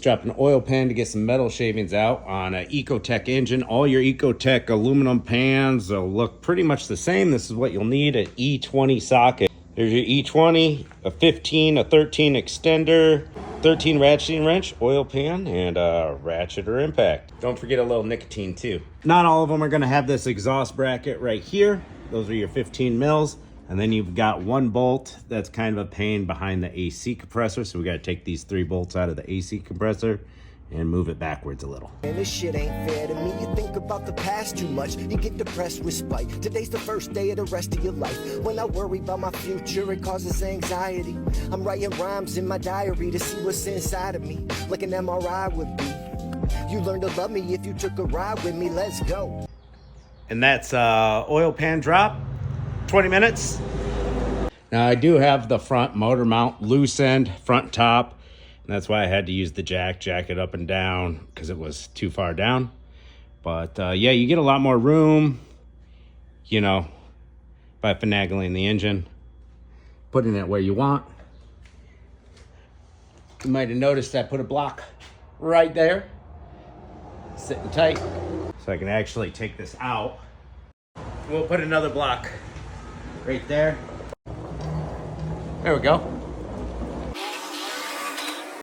Drop an oil pan to get some metal shavings out on an Ecotech engine. All your Ecotech aluminum pans will look pretty much the same. This is what you'll need: an E20 socket. There's your E20, a 15, a 13 extender, 13 ratcheting wrench, oil pan, and a ratchet or impact. Don't forget a little nicotine too. Not all of them are gonna have this exhaust bracket right here. Those are your 15 mils. And then you've got one bolt that's kind of a pain behind the AC compressor. So we gotta take these 3 bolts out of the AC compressor and move it backwards a little. And this shit ain't fair to me. You think about the past too much, you get depressed with spite. Today's the first day of the rest of your life. When I worry about my future, it causes anxiety. I'm writing rhymes in my diary to see what's inside of me, like an MRI would be. You learn to love me if you took a ride with me. Let's go. And that's oil pan drop, 20 minutes. Now I do have the front motor mount loose end, front top. And that's why I had to use the jack it up and down because it was too far down. But yeah, you get a lot more room, you know, by finagling the engine, putting it where you want. You might have noticed I put a block right there, sitting tight. So I can actually take this out. We'll put another block right there. There we go.